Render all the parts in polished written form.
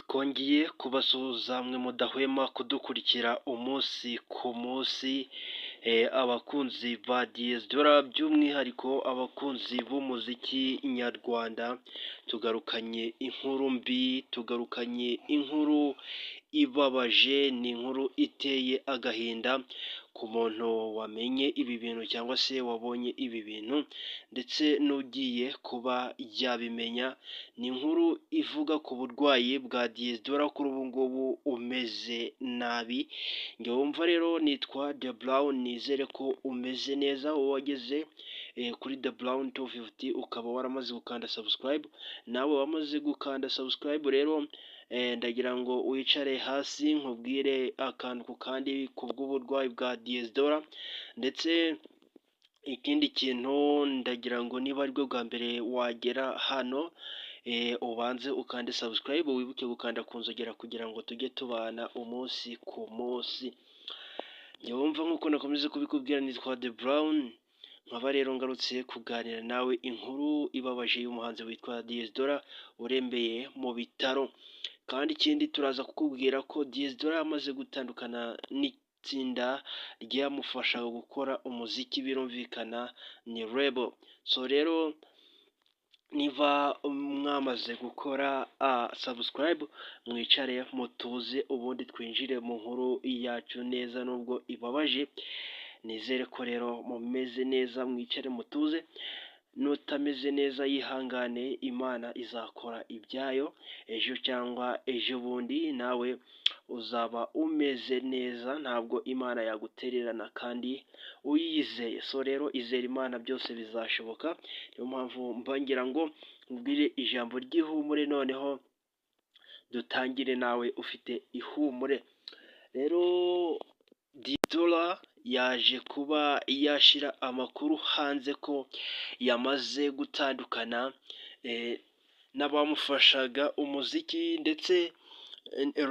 Twongeye kubasuhuza mwe mudahwema kudukurikira umunsi ku munsi, abakunzi ba Diyesdora by'umwihariko abakunzi b'umuziki nyarwanda, tugarukanye inkuru mbi, tugarukanye inkuru ibabaje, ni inkuru iteye agahinda ku muntu wamenye ibi bintu cyangwa se wabonye ibi bintu ndetse n'ugiye kuba yabimenya, ni inkuru ivuga ku burwayi bwa Diyesdora kuri ubu ngubu umeze nabi, njye wumva rero nitwa The Brown, nizere ko umeze neza, wowe wageze kuri The Brown 250 ukaba waramaze gukanda subscribe, nawe wamaze gukanda subscribe rero ndagira ngo wicare hasi nkubwire akantu ku kandi ku bw'uburwayi bwa Diyesdora, ndetse ikindi kintu ndagira ngo niba aribwo bwa mbere wagera hano ubanze ukande subscribe, wibuke gukanda ku nzogera kugira ngo tujye tubana umunsi ku munsi. Njye wumva nk'uko nakomeze kubikubwira nitwa The Brown, nkaba rero ngarutse kuganira nawe inkuru ibabaje y'umuhanzi witwa Diyesdora urembeye mu bitaro, kandi ikindi turaza kukubwira ko Diyesdora yamaze gutandukana n'itsinda ryamufashaga gukora umuziki, birumvikana ni Rebel. So rero niba mwamaze gukora subscribe, mwicare mutuze ubundi twinjire mu nkuru yacu neza nubwo ibabaje, nizere ko rero mumeze neza, mwicare mutuze, n'utameze neza yihangane, Imana izakora ibyayo, ejo cyangwa ejo bundi nawe uzaba umeze neza, ntabwo Imana yagutererana kandi uyizeye. So rero izera Imana byose bizashoboka, niyo mpamvu mbangira ngo nkubwire ijambo ry'ihumure, noneho dutangire nawe ufite ihumure. Rero Diyesdora yaje kuba yashyira amakuru hanze ko yamaze gutandukana n'abamufashaga umuziki ndetse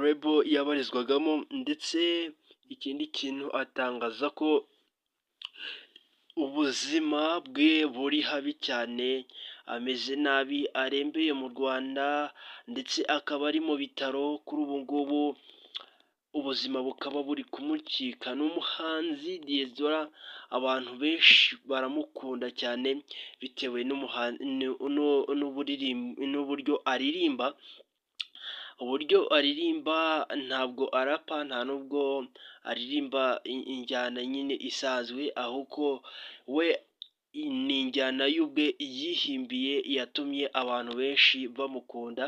Rebel yabarizwagamo, ndetse ikindi kintu atangaza ko ubuzima bwe buri habi cyane, ameze nabi, arembeye mu Rwanda ndetse akaba ari mu bitaro kuri ubu ngubu, ubuzima bukaba buri kumucika. Ni umuhanzi Diyesdora, abantu benshi baramukunda cyane bitewe n'uburyo aririmba. Uburyo aririmba ntabwo arapa, nta nubwo aririmba injyana nyine isanzwe, ahubwo we ni injyana y'ubwe yihimbiye yatumye abantu benshi bamukunda.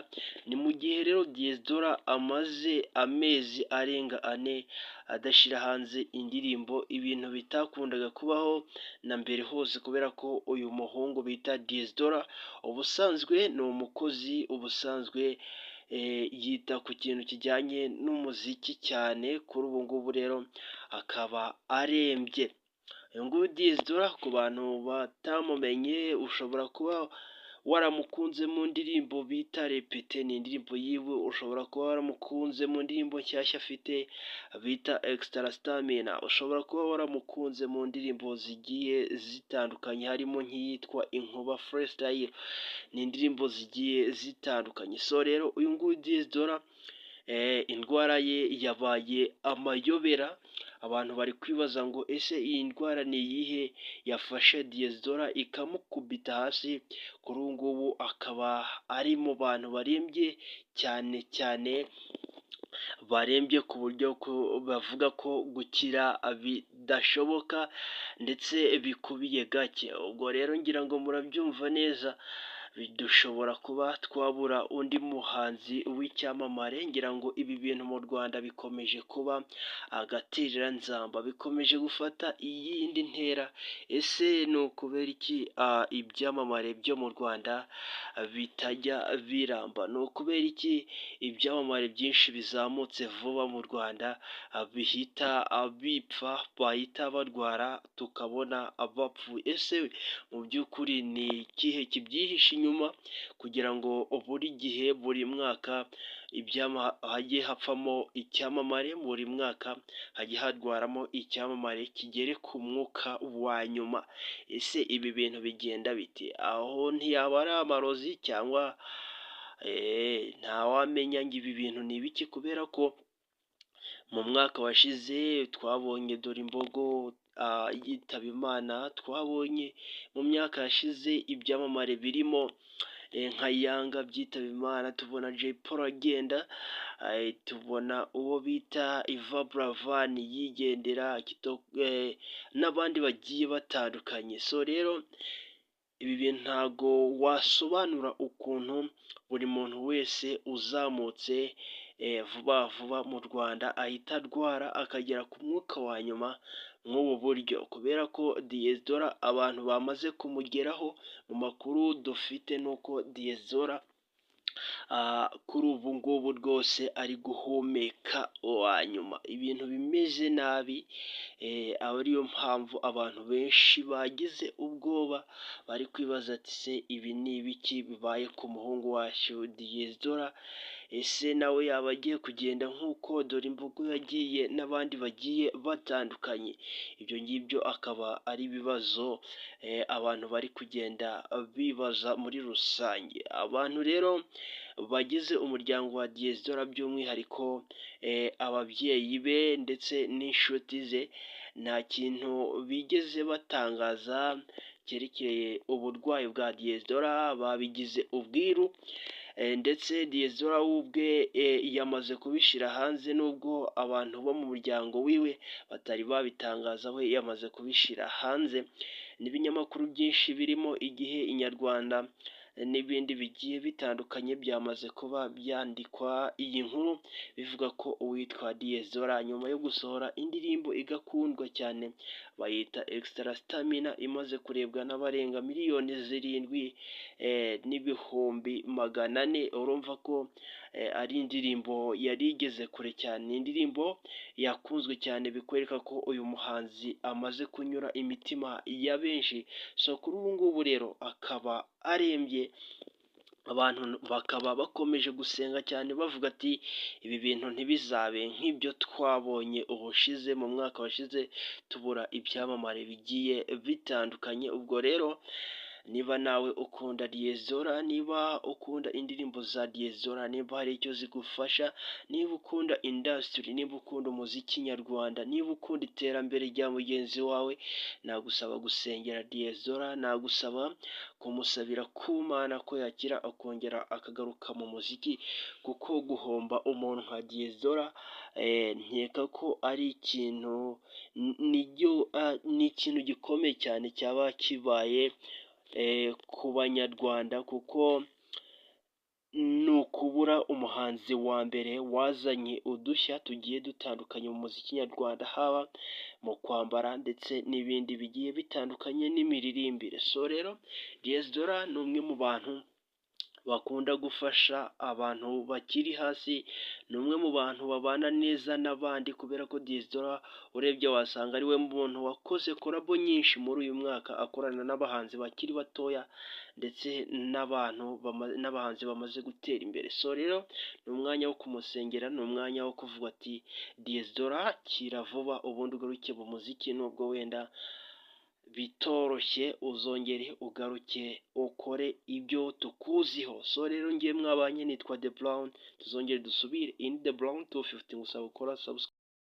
Ni mu gihe rero Diyesdora amaze amezi arenga 4 adashyira hanze indirimbo, ibintu bitakundaga kubaho na mbere hose, kubera ko uyu muhungu bita Diyesdora ubusanzwe ni umukozi, ubusanzwe yita ku kintu kijyanye n'umuziki cyane, kuri ubu ngubu rero akaba arembye. Uyu nguyu Diyesdora ku bantu batamumenye, ushobora kuba waramukunze mu ndirimbo bita Repete, ni indirimbo yiwe, ushobora kuba waramukunze mu ndirimbo nshyashya afite bita Extra Stamina, ushobora kuba waramukunze mu ndirimbo zigiye zitandukanye, harimo nk'iyitwa Inkuba Freestyle, ni indirimbo zigiye zitandukanye. So rero uyu nguyu Diyesdora indwara ye yabaye amayobera, abantu bari kwibaza ngo ese iyi ndwara ni iyihe yafashe Diyesdora ikamukubita hasi, kuri ubu ngubu akaba ari mu bantu barembye cyane cyane, barembye ku buryo bavuga ko gukira bidashoboka ndetse bikubiye gake. Ubwo rero ngira ngo murabyumva neza, dushobora kuba twabura undi muhanzi w'icyamamare. Ngira ngo ibi bintu mu Rwanda bikomeje kuba agatereranzamba, bikomeje gufata iyindi ntera. Ese ni ukubera iki ibyamamare byo mu Rwanda bitajya biramba? Ni ukubera iki ibyamamare byinshi bizamutse vuba mu Rwanda bihita bipfa, bahita barwara tukabona abapfuye? Ese mu by'ukuri ni ikihe kibyihishe inyuma kugira ngo buri gihe, buri mwaka hajye hapfamo icyamamare, buri mwaka hajye harwaramo icyamamare kigere ku mwuka wa nyuma? Ese ibi bintu bigenda bite? Aho ntiyaba ari amarozi cyangwa ntawamenya ngo ibi bintu ni ibiki kubera ko mu mwaka washize twabonye Dore Imbogo yitaba Imana, twabonye mu myaka yashize ibyamamare birimo nka Yanga byitaba Imana, tubona Jay Polly agenda, tubona uwo bita Iva Buravan yigendera, n'abandi bagiye batandukanye. So rero ibi bintu ntago wasobanura ukuntu buri muntu wese uzamutse vuba vuba mu Rwanda ahita arwara akagera ku mwuka wa nyuma nk'ubu buryo, kubera ko Diyesdora abantu bamaze kumugeraho. Mu makuru dufite nuko Diyesdora kuri ubu ngubu rwose ari guhumeka uwa nyuma, ibintu bimeze nabi, ariyo mpamvu abantu benshi bagize ubwoba bari kwibaza ati se ibi ni ibiki bibaye ku muhungu wacu Diyesdora? Ese nawe yaba agiye kugenda nk'uko Dore Imbogo yagiye n'abandi bagiye batandukanye? Ibyo ngibyo akaba ari ibibazo abantu bari kugenda bibaza muri rusange. Abantu rero bagize umuryango wa Diyesdora by'umwihariko ababyeyi be ndetse n'inshuti ze, nta kintu bigeze batangaza cyerekeye uburwayi bwa Diyesdora, babigize ubwiru, ndetse Diyesdora we ubwe yamaze kubishyira hanze, nubwo abantu bo mu muryango wiwe batari babitangaza, we yamaze kubishyira hanze. N'ibinyamakuru byinshi birimo Igihe, Inyarwanda n'ibindi bigiye bitandukanye byamaze kuba byandikwa iyi nkuru, bivuga ko uwitwa Diyesdora nyuma yo gusohora indirimbo igakundwa cyane bayita Extra Stamina, imaze kurebwa n'abarenga 7,000,000 n'ibihumbi 400, urumva ko ari indirimbo yari igeze kure cyane, indirimbo yakunzwe cyane, bikwereka ko uyu muhanzi amaze kunyura imitima ya benshi. So kuri ubu ngubu rero akaba arembye, abantu bakaba bakomeje gusenga cyane bavuga ati ibi bintu ntibizabe nk'ibyo twabonye ubushize, mu mwaka washize tubura ibyamamare bigiye bitandukanye. Ubwo rero niba nawe ukunda Diyesdora, niba ukunda indirimbo za Diyesdora, niba hari icyo zigufasha, niba ukunda industry, niba ukunda umuziki nyarwanda, niba ukunda iterambere rya mugenzi wawe, nagusaba gusengera Diyesdora, nagusaba kumusabira ku Mana ko yakira akongera akagaruka mu muziki, kuko guhomba umuntu nka Diyesdora nkeka ko ari ikintu ni ikintu gikomeye cyane cyaba kibaye ku banyarwanda, kuko ni ukubura umuhanzi wa mbere wazanye udushya tugiye dutandukanye mu muziki nyarwanda, haba mu kwambara ndetse n'ibindi bigiye bitandukanye n'imiririmbire. So rero Diyesdora ni umwe mu bantu bakunda gufasha abantu bakiri hasi, ni umwe mu bantu babana neza n'abandi, kubera ko Diyesdora urebye wasanga ari we muntu wakoze kolabo nyinshi muri uyu mwaka, akorana n'abahanzi bakiri batoya ndetse n'abahanzi bamaze gutera imbere. So rero ni umwanya wo kumusengera, ni umwanya wo kuvuga ati Diyesdora kira vuba ubundi ugaruke mu muziki, nubwo wenda bitoroshye, uzongere ugaruke ukore ibyo tukuziho. So rero ngiye mwabanye, nitwa The Brown, tuzongere dusubire in The Brown 250, ngusaba gukora subscribe.